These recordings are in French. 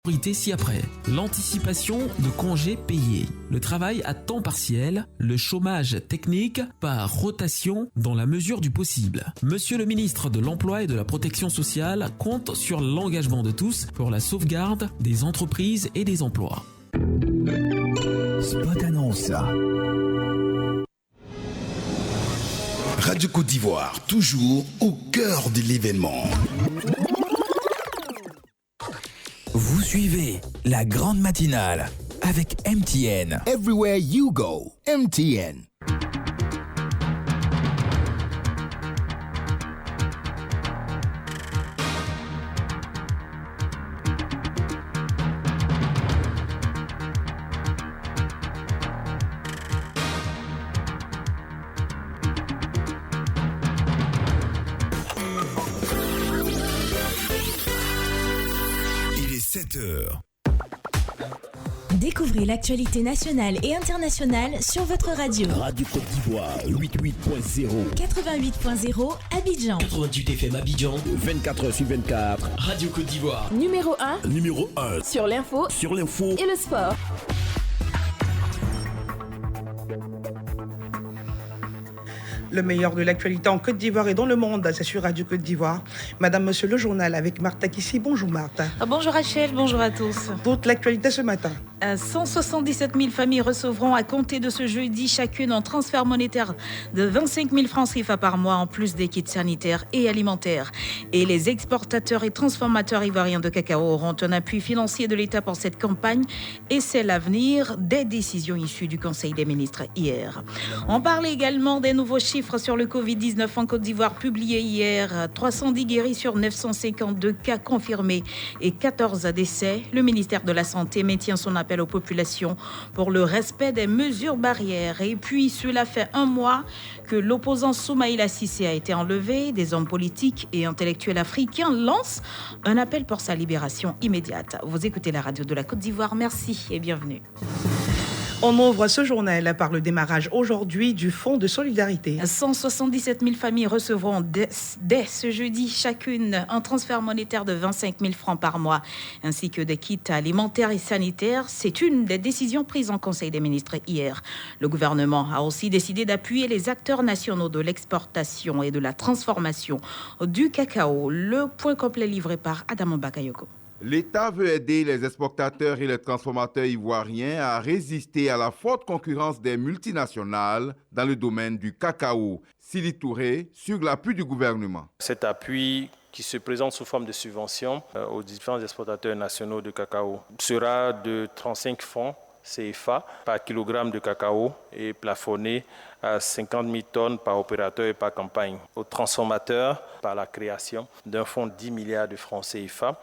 Priorité ci-après, l'anticipation de congés payés, le travail à temps partiel, le chômage technique par rotation dans la mesure du possible. Monsieur le ministre de l'Emploi et de la Protection sociale compte sur l'engagement de tous pour la sauvegarde des entreprises et des emplois. Spot annonce. Radio Côte d'Ivoire, toujours au cœur de l'événement. Vous suivez la grande matinale avec MTN. Everywhere you go, MTN. Il est 7h. Découvrez l'actualité nationale et internationale sur votre radio. Radio Côte d'Ivoire 88.0 88.0 Abidjan. 88 FM Abidjan. 24h sur 24. Radio Côte d'Ivoire. Numéro 1 Numéro 1 sur l'info et le sport. Le meilleur de l'actualité en Côte d'Ivoire et dans le monde, c'est sur Radio Côte d'Ivoire. Madame, Monsieur, le journal avec Martha Kissi. Bonjour Martha. Bonjour Rachel, bonjour à tous. Toute l'actualité ce matin. 177 000 familles recevront à compter de ce jeudi chacune un transfert monétaire de 25 000 francs CFA par mois en plus des kits sanitaires et alimentaires. Et les exportateurs et transformateurs ivoiriens de cacao auront un appui financier de l'État pour cette campagne et c'est l'avenir des décisions issues du Conseil des ministres hier. On parle également des nouveaux chiffres sur le Covid-19 en Côte d'Ivoire publiés hier. 310 guéris sur 952 cas confirmés et 14 décès. Le ministère de la Santé maintient son appel aux populations pour le respect des mesures barrières. Et puis, cela fait un mois que l'opposant Soumaïla Cissé a été enlevé. Des hommes politiques et intellectuels africains lancent un appel pour sa libération immédiate. Vous écoutez la radio de la Côte d'Ivoire. Merci et bienvenue. On ouvre ce journal par le démarrage aujourd'hui du Fonds de solidarité. 177 000 familles recevront dès ce jeudi chacune un transfert monétaire de 25 000 francs par mois, ainsi que des kits alimentaires et sanitaires. C'est une des décisions prises en Conseil des ministres hier. Le gouvernement a aussi décidé d'appuyer les acteurs nationaux de l'exportation et de la transformation du cacao. Le point complet livré par Adamo Bakayoko. L'État veut aider les exportateurs et les transformateurs ivoiriens à résister à la forte concurrence des multinationales dans le domaine du cacao. Sili Touré, sur l'appui du gouvernement. Cet appui qui se présente sous forme de subvention aux différents exportateurs nationaux de cacao sera de 35 francs CFA par kilogramme de cacao et plafonné à 50 000 tonnes par opérateur et par campagne. Aux transformateurs, par la création d'un fonds de 10 milliards de francs CFA,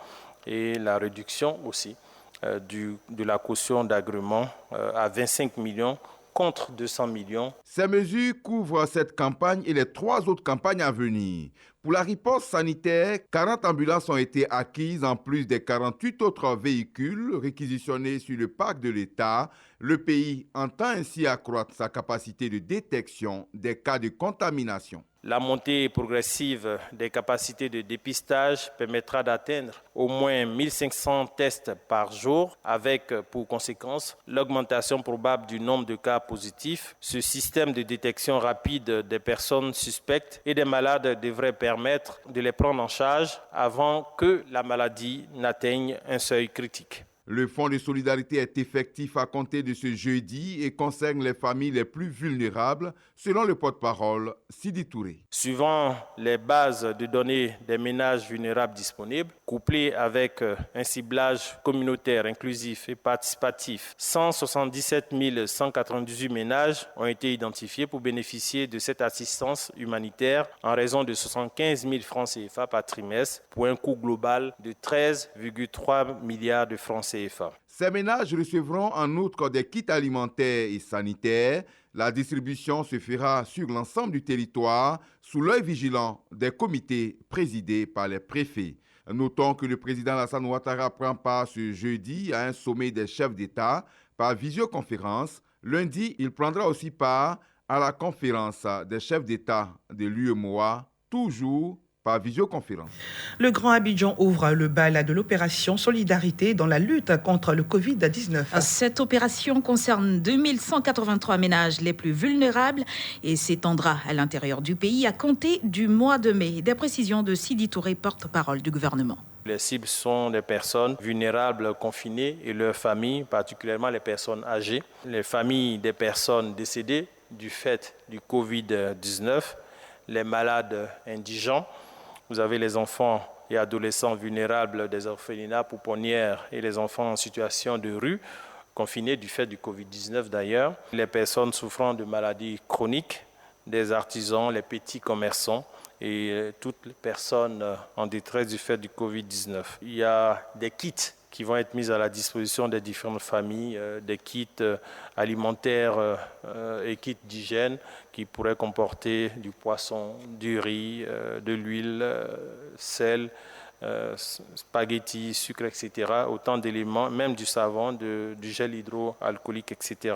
et la réduction aussi de la caution d'agrément à 25 millions contre 200 millions. Ces mesures couvrent cette campagne et les 3 autres campagnes à venir. Pour la riposte sanitaire, 40 ambulances ont été acquises en plus des 48 autres véhicules réquisitionnés sur le parc de l'État. Le pays entend ainsi accroître sa capacité de détection des cas de contamination. La montée progressive des capacités de dépistage permettra d'atteindre au moins 1500 tests par jour, avec pour conséquence l'augmentation probable du nombre de cas positifs. Ce système de détection rapide des personnes suspectes et des malades devrait permettre de les prendre en charge avant que la maladie n'atteigne un seuil critique. Le fonds de solidarité est effectif à compter de ce jeudi et concerne les familles les plus vulnérables, selon le porte-parole Sidi Touré. Suivant les bases de données des ménages vulnérables disponibles, couplées avec un ciblage communautaire inclusif et participatif, 177 198 ménages ont été identifiés pour bénéficier de cette assistance humanitaire en raison de 75 000 francs CFA par trimestre pour un coût global de 13,3 milliards de francs CFA. Ces ménages recevront en outre des kits alimentaires et sanitaires. La distribution se fera sur l'ensemble du territoire sous l'œil vigilant des comités présidés par les préfets. Notons que le président Alassane Ouattara prend part ce jeudi à un sommet des chefs d'État par visioconférence. Lundi, il prendra aussi part à la conférence des chefs d'État de l'UEMOA, toujours par visioconférence. Le Grand Abidjan ouvre le bal de l'opération Solidarité dans la lutte contre le Covid-19. Cette opération concerne 2183 ménages les plus vulnérables et s'étendra à l'intérieur du pays à compter du mois de mai. Des précisions de Sidi Touré, porte-parole du gouvernement. Les cibles sont des personnes vulnérables, confinées et leurs familles, particulièrement les personnes âgées, les familles des personnes décédées du fait du Covid-19, les malades indigents. Vous avez les enfants et adolescents vulnérables des orphelinats pouponnières et les enfants en situation de rue, confinés du fait du Covid-19 d'ailleurs, les personnes souffrant de maladies chroniques, des artisans, les petits commerçants et toutes les personnes en détresse du fait du Covid-19. Il y a des kits qui vont être mis à la disposition des différentes familles, des kits alimentaires et kits d'hygiène qui pourraient comporter du poisson, du riz, de l'huile, sel, spaghettis, sucre, etc. Autant d'éléments, même du savon, du gel hydroalcoolique, etc.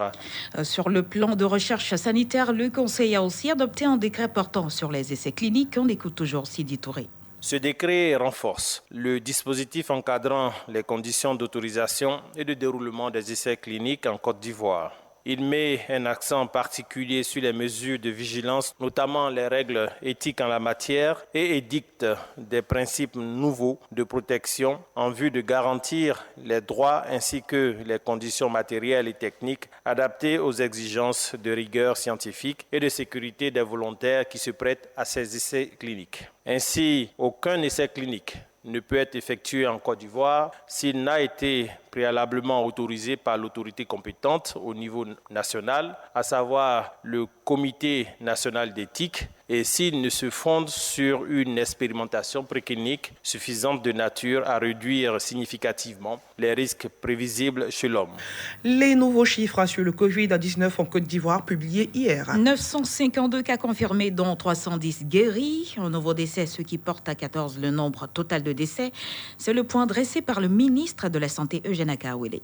Sur le plan de recherche sanitaire, le Conseil a aussi adopté un décret portant sur les essais cliniques. On écoute toujours Sidi Touré. Ce décret renforce le dispositif encadrant les conditions d'autorisation et de déroulement des essais cliniques en Côte d'Ivoire. Il met un accent particulier sur les mesures de vigilance, notamment les règles éthiques en la matière, et édicte des principes nouveaux de protection en vue de garantir les droits ainsi que les conditions matérielles et techniques adaptées aux exigences de rigueur scientifique et de sécurité des volontaires qui se prêtent à ces essais cliniques. Ainsi, aucun essai clinique ne peut être effectué en Côte d'Ivoire s'il n'a été préalablement autorisé par l'autorité compétente au niveau national, à savoir le Comité national d'éthique, et s'il ne se fonde sur une expérimentation préclinique suffisante de nature à réduire significativement les risques prévisibles chez l'homme. Les nouveaux chiffres sur le Covid-19 en Côte d'Ivoire publiés hier. 952 cas confirmés, dont 310 guéris. Un nouveau décès, ce qui porte à 14 le nombre total de décès. C'est le point dressé par le ministre de la Santé, Eugène Akaouélé.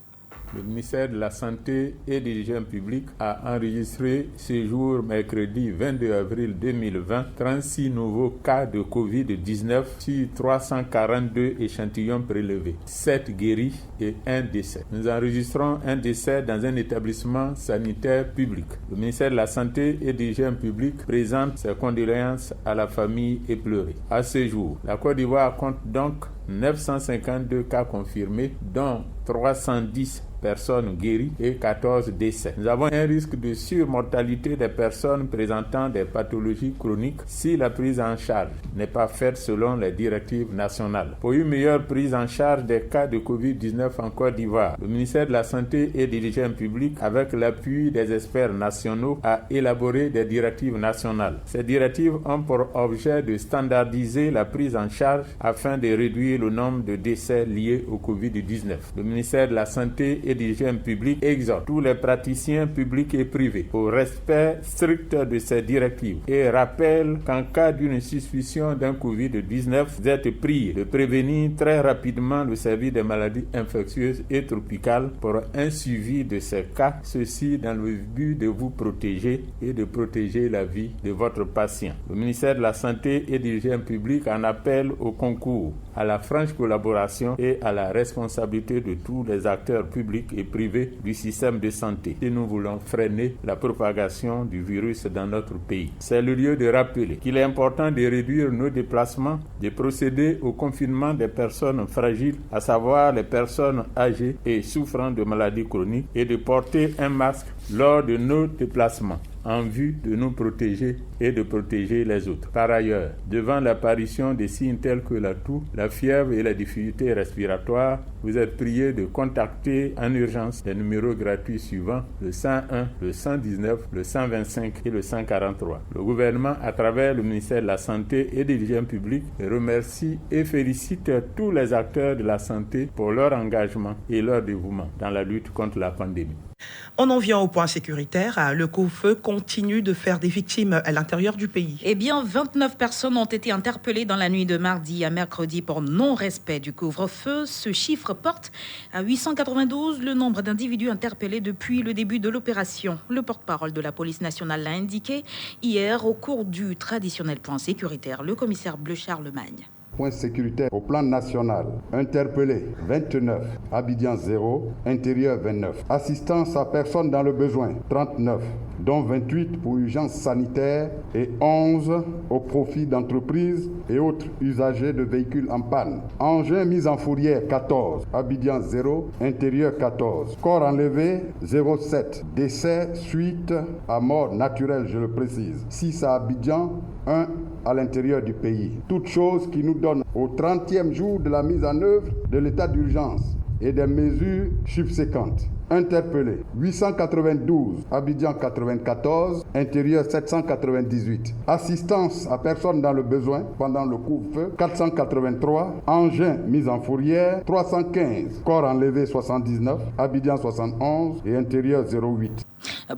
Le ministère de la Santé et de l'Hygiène publique a enregistré ce jour, mercredi 22 avril 2020, 36 nouveaux cas de Covid-19 sur 342 échantillons prélevés, 7 guéris et 1 décès. Nous enregistrons un décès dans un établissement sanitaire public. Le ministère de la Santé et de l'Hygiène publique présente ses condoléances à la famille éplorée. À ce jour, la Côte d'Ivoire compte donc 952 cas confirmés, dont 310 personnes guéries et 14 décès. Nous avons un risque de surmortalité des personnes présentant des pathologies chroniques si la prise en charge n'est pas faite selon les directives nationales. Pour une meilleure prise en charge des cas de Covid-19 en Côte d'Ivoire, le ministère de la Santé et de l'Hygiène publique, avec l'appui des experts nationaux, a élaboré des directives nationales. Ces directives ont pour objet de standardiser la prise en charge afin de réduire le nombre de décès liés au Covid-19. Le ministère de la Santé et de l'Hygiène publique exhorte tous les praticiens publics et privés au respect strict de ces directives et rappelle qu'en cas d'une suspicion d'un Covid-19, vous êtes priés de prévenir très rapidement le service des maladies infectieuses et tropicales pour un suivi de ces cas, ceci dans le but de vous protéger et de protéger la vie de votre patient. Le ministère de la Santé et de l'Hygiène publique en appelle au concours, à la franche collaboration et à la responsabilité de tous les acteurs publics et privés du système de santé si nous voulons freiner la propagation du virus dans notre pays. C'est le lieu de rappeler qu'il est important de réduire nos déplacements, de procéder au confinement des personnes fragiles, à savoir les personnes âgées et souffrant de maladies chroniques, et de porter un masque lors de nos déplacements en vue de nous protéger et de protéger les autres. Par ailleurs, devant l'apparition des signes tels que la toux, la fièvre et la difficulté respiratoire, vous êtes priés de contacter en urgence les numéros gratuits suivants, le 101, le 119, le 125 et le 143. Le gouvernement, à travers le ministère de la Santé et de l'Hygiène publique, remercie et félicite tous les acteurs de la santé pour leur engagement et leur dévouement dans la lutte contre la pandémie. On en vient au point sécuritaire. Le couvre-feu continue de faire des victimes à l'intérieur du pays. Eh bien, 29 personnes ont été interpellées dans la nuit de mardi à mercredi pour non-respect du couvre-feu. Ce chiffre porte à 892 le nombre d'individus interpellés depuis le début de l'opération. Le porte-parole de la police nationale l'a indiqué hier au cours du traditionnel point sécuritaire. Le commissaire Bleu Charlemagne. Point sécuritaire au plan national. Interpellé 29, Abidjan 0, intérieur 29. Assistance à personnes dans le besoin 39, dont 28 pour urgence sanitaire et 11 au profit d'entreprises et autres usagers de véhicules en panne. Engins mis en fourrière 14, Abidjan 0, intérieur 14. Corps enlevé 07. Décès suite à mort naturelle, je le précise. 6 à Abidjan, 1 à l'intérieur du pays. Toute chose qui nous donne au 30e jour de la mise en œuvre de l'état d'urgence et des mesures subséquentes. Interpellé 892, Abidjan 94, intérieur 798. Assistance à personnes dans le besoin pendant le couvre-feu 483, engins mis en fourrière 315, corps enlevé 79, Abidjan 71 et intérieur 08.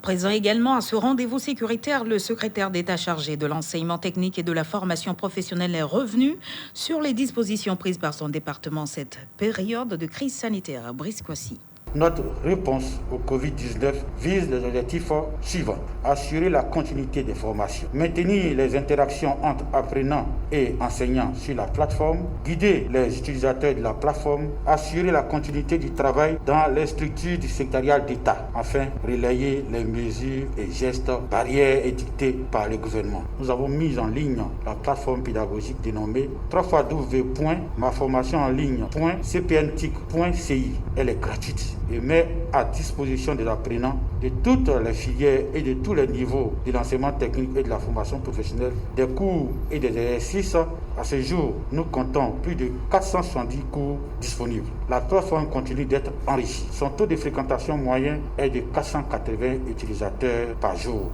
Présent également à ce rendez-vous sécuritaire, le secrétaire d'État chargé de l'enseignement technique et de la formation professionnelle est revenu sur les dispositions prises par son département cette période de crise sanitaire. Brice Kwasi. Notre réponse au Covid-19 vise les objectifs suivants. Assurer la continuité des formations, maintenir les interactions entre apprenants et enseignants sur la plateforme, guider les utilisateurs de la plateforme, assurer la continuité du travail dans les structures du secrétariat d'État, enfin relayer les mesures et gestes barrières édictées par le gouvernement. Nous avons mis en ligne la plateforme pédagogique dénommée www.maformationenligne.cpntic.ci. Elle est gratuite et met à disposition des apprenants de toutes les filières et de tous les niveaux de l'enseignement technique et de la formation professionnelle des cours et des exercices. À ce jour, nous comptons plus de 470 cours disponibles. La plateforme continue d'être enrichie. Son taux de fréquentation moyen est de 480 utilisateurs par jour.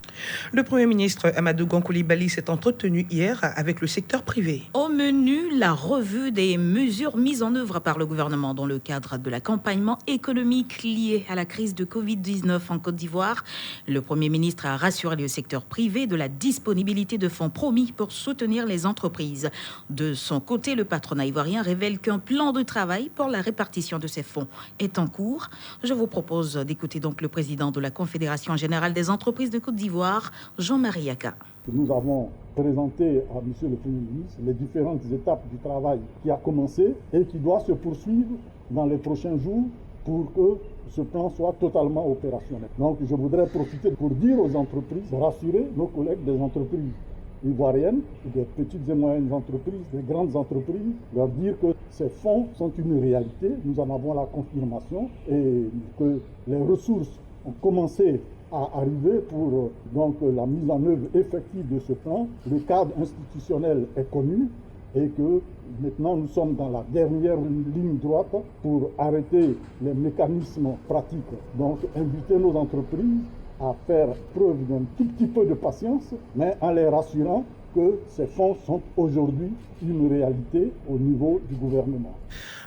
Le Premier ministre Amadou Gon Coulibaly s'est entretenu hier avec le secteur privé. Au menu, la revue des mesures mises en œuvre par le gouvernement dans le cadre de l'accompagnement économique lié à la crise de Covid-19 en Côte d'Ivoire. Le Premier ministre a rassuré le secteur privé de la disponibilité de fonds promis pour soutenir les entreprises. De son côté, le patronat ivoirien révèle qu'un plan de travail pour la répartition de ces fonds est en cours. Je vous propose d'écouter donc le président de la Confédération générale des entreprises de Côte d'Ivoire, Jean-Marie Yaka. Nous avons présenté à M. le Premier ministre les différentes étapes du travail qui a commencé et qui doit se poursuivre dans les prochains jours pour que ce plan soit totalement opérationnel. Donc je voudrais profiter pour dire aux entreprises, rassurer nos collègues des entreprises ivoiriennes, des petites et moyennes entreprises, des grandes entreprises, leur dire que ces fonds sont une réalité, nous en avons la confirmation et que les ressources ont commencé à arriver pour donc la mise en œuvre effective de ce plan. Le cadre institutionnel est connu et que maintenant nous sommes dans la dernière ligne droite pour arrêter les mécanismes pratiques. Donc inviter nos entreprises à faire preuve d'un tout petit peu de patience, mais en les rassurant que ces fonds sont aujourd'hui une réalité au niveau du gouvernement.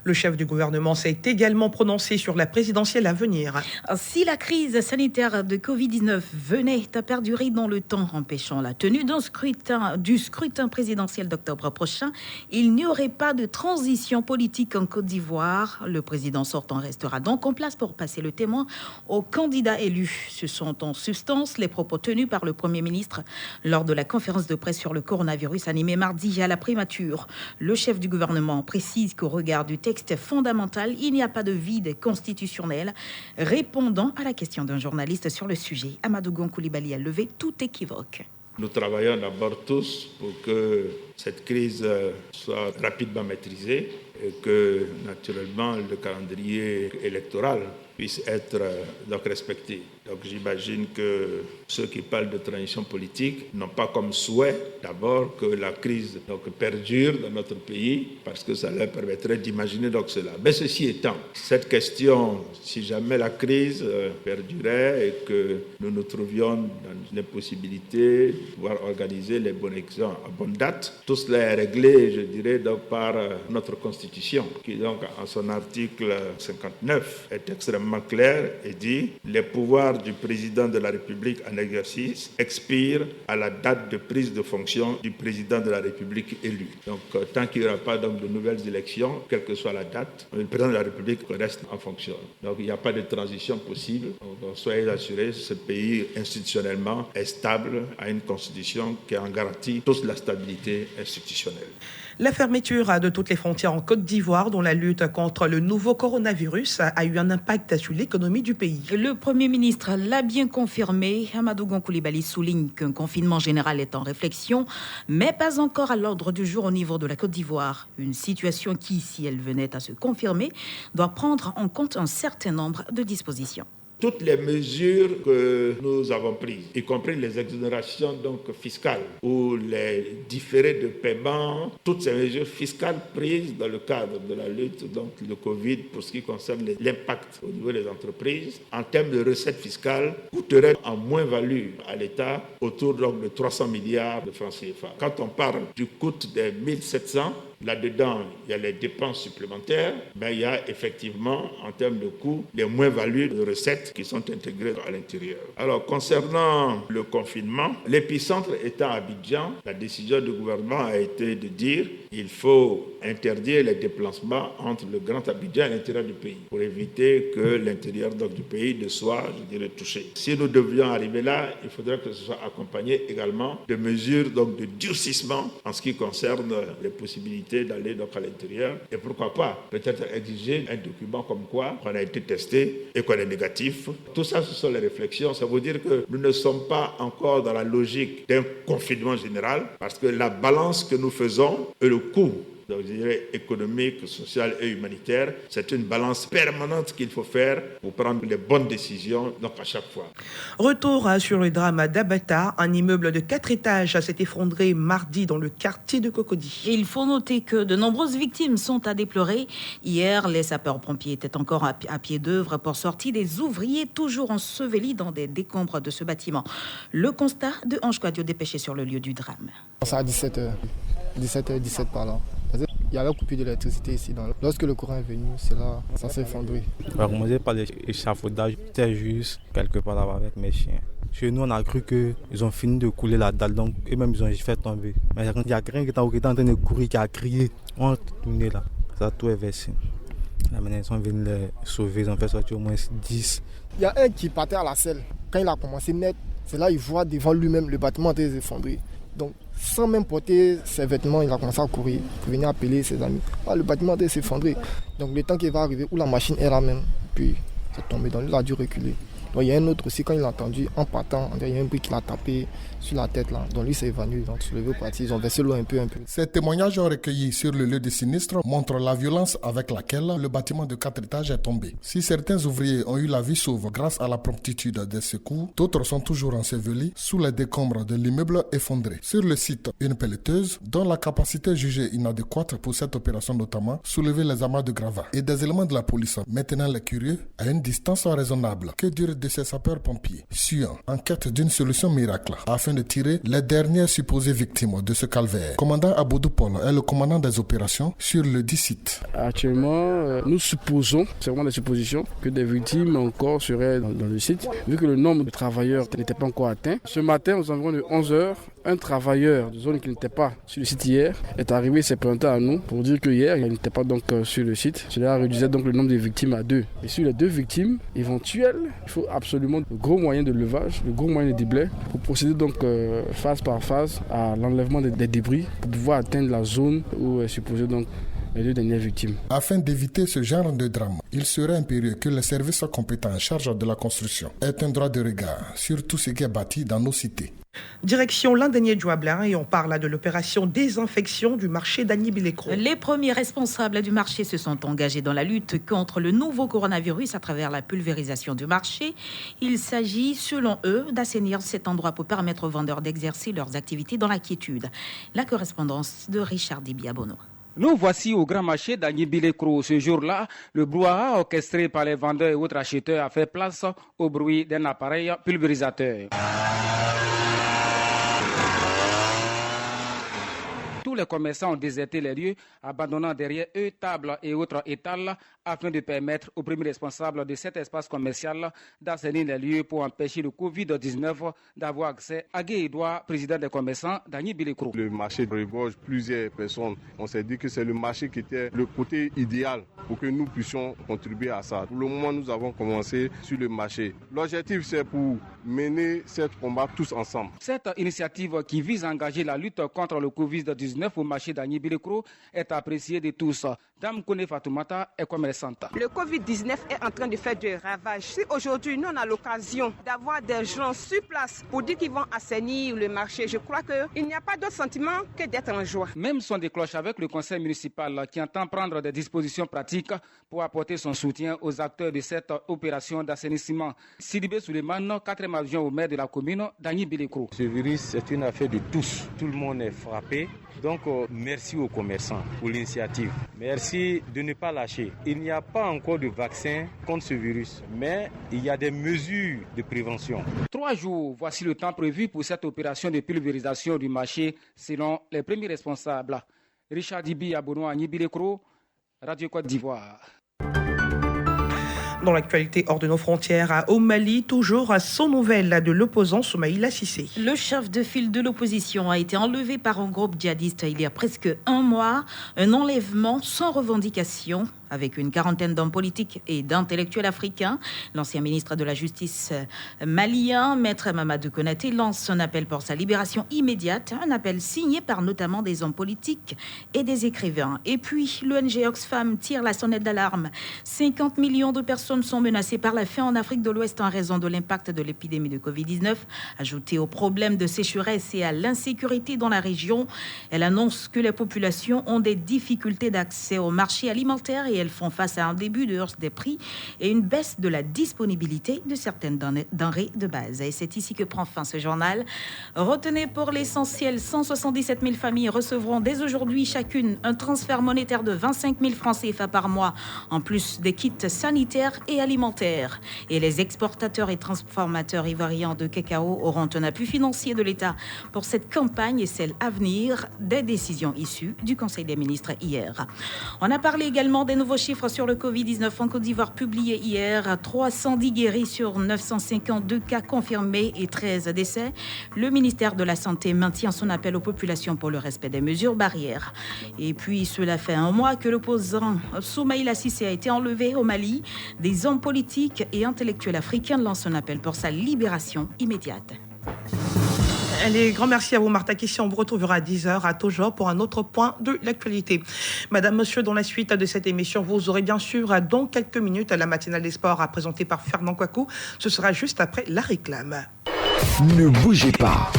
Le chef du gouvernement s'est également prononcé sur la présidentielle à venir. Si la crise sanitaire de Covid-19 venait à perdurer dans le temps, empêchant la tenue du scrutin présidentiel d'octobre prochain, il n'y aurait pas de transition politique en Côte d'Ivoire. Le président sortant restera donc en place pour passer le témoin aux candidats élus. Ce sont en substance les propos tenus par le Premier ministre lors de la conférence de presse sur le coronavirus animée mardi à la primature. Le chef du gouvernement précise qu'au regard du texte fondamental, il n'y a pas de vide constitutionnel. Répondant à la question d'un journaliste sur le sujet, Amadou Gon Coulibaly a levé tout équivoque. Nous travaillons d'abord tous pour que cette crise soit rapidement maîtrisée et que, naturellement, le calendrier électoral puisse être donc respecté. Donc j'imagine que ceux qui parlent de transition politique n'ont pas comme souhait d'abord que la crise donc perdure dans notre pays parce que ça leur permettrait d'imaginer donc cela. Mais ceci étant, cette question, si jamais la crise perdurait et que nous nous trouvions dans une impossibilité de pouvoir organiser les bonnes élections à bonne date, tout cela est réglé, je dirais, donc par notre Constitution Constitution, qui donc en son article 59 est extrêmement clair et dit « Les pouvoirs du président de la République en exercice expirent à la date de prise de fonction du président de la République élu ». Donc tant qu'il n'y aura pas donc, de nouvelles élections, quelle que soit la date, le président de la République reste en fonction. Donc il n'y a pas de transition possible. Donc soyez assurés, ce pays institutionnellement est stable, a une constitution qui en garantit toute la stabilité institutionnelle. La fermeture de toutes les frontières en Côte d'Ivoire, dont la lutte contre le nouveau coronavirus a eu un impact sur l'économie du pays. Le Premier ministre l'a bien confirmé. Amadou Gon Coulibaly souligne qu'un confinement général est en réflexion, mais pas encore à l'ordre du jour au niveau de la Côte d'Ivoire. Une situation qui, si elle venait à se confirmer, doit prendre en compte un certain nombre de dispositions. Toutes les mesures que nous avons prises, y compris les exonérations donc, fiscales ou les différés de paiement, toutes ces mesures fiscales prises dans le cadre de la lutte donc, le Covid pour ce qui concerne l'impact au niveau des entreprises, en termes de recettes fiscales, coûteraient en moins-value à l'État autour donc, de 300 milliards de francs CFA. Quand on parle du coût des 1700, là-dedans, il y a les dépenses supplémentaires, mais il y a effectivement, en termes de coûts, les moins-values de recettes qui sont intégrées à l'intérieur. Alors, concernant le confinement, l'épicentre étant à Abidjan, la décision du gouvernement a été de dire qu'il faut interdire les déplacements entre le Grand Abidjan et l'intérieur du pays pour éviter que l'intérieur donc, du pays ne soit, je dirais, touché. Si nous devions arriver là, il faudrait que ce soit accompagné également de mesures donc, de durcissement en ce qui concerne les possibilités d'aller donc à l'intérieur et pourquoi pas peut-être exiger un document comme quoi on a été testé et qu'on est négatif. Tout ça, ce sont les réflexions. Ça veut dire que nous ne sommes pas encore dans la logique d'un confinement général parce que la balance que nous faisons et le coût donc, je dirais, économique, social et humanitaire, c'est une balance permanente qu'il faut faire pour prendre les bonnes décisions donc à chaque fois. Retour sur le drame d'Abata. Un immeuble de 4 étages s'est effondré mardi dans le quartier de Cocody. Il faut noter que de nombreuses victimes sont à déplorer. Hier, les sapeurs-pompiers étaient encore à pied d'œuvre pour sortir des ouvriers toujours ensevelis dans des décombres de ce bâtiment. Le constat de Ange Quadio dépêché sur le lieu du drame. C'est à 17h17 par là. Il y avait coupé d'électricité ici. Lorsque le courant est venu, c'est là, ça s'est effondré. On va commencer par l'échafaudage. J'étais juste quelque part là-bas avec mes chiens. Chez nous, on a cru qu'ils ont fini de couler la dalle, donc eux-mêmes ils ont fait tomber. Mais il y a quelqu'un qui était en train de courir, qui a crié. On a tourné là, ça a tout inversé. La manière ils sont venus les sauver, ils ont fait sortir au moins 10. Il y a un qui partait à la selle. Quand il a commencé net, c'est là qu'il voit devant lui-même le bâtiment était effondré. Donc, sans même porter ses vêtements, il a commencé à courir pour venir appeler ses amis. Le bâtiment était effondré. Donc, le temps qu'il va arriver, où la machine est là même, puis c'est tombé. Donc, il a dû reculer. Donc, il y a un autre aussi, quand il a entendu, en partant, il y a un bruit qui l'a tapé sur la tête là. Donc, lui s'est évanoui. Donc, se levé au parti. Ils ont versé l'eau un peu. Ces témoignages recueillis sur le lieu du sinistre montrent la violence avec laquelle le bâtiment de 4 étages est tombé. Si certains ouvriers ont eu la vie sauve grâce à la promptitude des secours, d'autres sont toujours ensevelis sous les décombres de l'immeuble effondré. Sur le site, une pelleteuse, dont la capacité jugée inadéquate pour cette opération notamment, soulevait les amas de gravats et des éléments de la police maintenant les curieux à une distance raisonnable. Que dire de ces sapeurs-pompiers, sûrs, en quête d'une solution miracle, afin de tirer les dernières supposées victimes de ce calvaire. Commandant Aboudou Paul est le commandant des opérations sur le dit site. Actuellement, nous supposons, c'est vraiment des suppositions, que des victimes encore seraient dans le site, vu que le nombre de travailleurs n'était pas encore atteint. Ce matin, aux environs de 11h, un travailleur de zone qui n'était pas sur le site hier est arrivé, s'est présenté à nous pour dire que hier, il n'était pas donc sur le site. Cela réduisait donc le nombre de victimes à 2. Et sur les 2 victimes éventuelles, il faut absolument de gros moyens de levage, de gros moyens de déblai pour procéder donc phase par phase à l'enlèvement des débris pour pouvoir atteindre la zone où est supposé donc les 2 dernières victimes. Afin d'éviter ce genre de drame, il serait impérieux que les services compétents en charge de la construction aient un droit de regard sur tout ce qui est bâti dans nos cités. Direction Landenier-Djouablin et on parle de l'opération désinfection du marché d'Agny-Bilécro. Les premiers responsables du marché se sont engagés dans la lutte contre le nouveau coronavirus à travers la pulvérisation du marché. Il s'agit, selon eux, d'assainir cet endroit pour permettre aux vendeurs d'exercer leurs activités dans la quiétude. La correspondance de Richard Dibiabono. Nous voici au grand marché d'Agny-Bilécro. Ce jour-là, le brouhaha orchestré par les vendeurs et autres acheteurs a fait place au bruit d'un appareil pulvérisateur. Tous les commerçants ont déserté les lieux, abandonnant derrière eux tables et autres étals afin de permettre aux premiers responsables de cet espace commercial d'assainir les lieux pour empêcher le Covid-19 d'avoir accès à Guy-Edouard, président des commerçants, Dany Bilécro. Le marché regorge plusieurs personnes. On s'est dit que c'est le marché qui était le côté idéal pour que nous puissions contribuer à ça. Pour le moment, nous avons commencé sur le marché. L'objectif, c'est pour mener ce combat tous ensemble. Cette initiative qui vise à engager la lutte contre le Covid-19 au marché Dany Bilécro est appréciée de tous. Dame Kone Fatoumata est commerçante. Le Covid-19 est en train de faire des ravages. Si aujourd'hui, nous, on a l'occasion d'avoir des gens sur place pour dire qu'ils vont assainir le marché, je crois qu'il n'y a pas d'autre sentiment que d'être en joie. Même son des cloches avec le conseil municipal qui entend prendre des dispositions pratiques pour apporter son soutien aux acteurs de cette opération d'assainissement. Sidibé Souleymane, 4e adjoint au maire de la commune, Dany Bilécro. Ce virus, c'est une affaire de tous. Tout le monde est frappé. Donc, merci aux commerçants pour l'initiative. Merci de ne pas lâcher. Il n'y a pas encore de vaccin contre ce virus, mais il y a des mesures de prévention. 3 jours, voici le temps prévu pour cette opération de pulvérisation du marché, selon les premiers responsables. Richard Dibi Abono à Bilécro, Radio Côte d'Ivoire. Dans l'actualité hors de nos frontières, au Mali, toujours sans nouvelles de l'opposant Soumaïla Cissé. Le chef de file de l'opposition a été enlevé par un groupe djihadiste il y a presque un mois. Un enlèvement sans revendication. Avec une quarantaine d'hommes politiques et d'intellectuels africains, l'ancien ministre de la Justice malien, Maître Mamadou Konaté, lance un appel pour sa libération immédiate, un appel signé par notamment des hommes politiques et des écrivains. Et puis, l'ONG Oxfam tire la sonnette d'alarme. 50 millions de personnes sont menacées par la faim en Afrique de l'Ouest en raison de l'impact de l'épidémie de Covid-19, ajouté aux problèmes de sécheresse et à l'insécurité dans la région. Elle annonce que les populations ont des difficultés d'accès au marché alimentaire et elles font face à un début de hausse des prix et une baisse de la disponibilité de certaines denrées de base. Et c'est ici que prend fin ce journal. Retenez pour l'essentiel, 177 000 familles recevront dès aujourd'hui chacune un transfert monétaire de 25 000 francs CFA par mois, en plus des kits sanitaires et alimentaires. Et les exportateurs et transformateurs ivoiriens de cacao auront un appui financier de l'État pour cette campagne et celle à venir, des décisions issues du Conseil des ministres hier. On a parlé également des nouveaux chiffres sur le Covid-19 en Côte d'Ivoire publiés hier. 310 guéris sur 952 cas confirmés et 13 décès. Le ministère de la Santé maintient son appel aux populations pour le respect des mesures barrières. Et puis, cela fait un mois que l'opposant Soumaïla Cissé a été enlevé au Mali. Des hommes politiques et intellectuels africains lancent un appel pour sa libération immédiate. Allez, grand merci à vous, Martha Kissé. On vous retrouvera à 10h à Tojor pour un autre point de l'actualité. Madame, monsieur, dans la suite de cette émission, vous aurez bien sûr dans quelques minutes la matinale des sports présentée par Fernand Kouakou. Ce sera juste après la réclame. Ne bougez pas,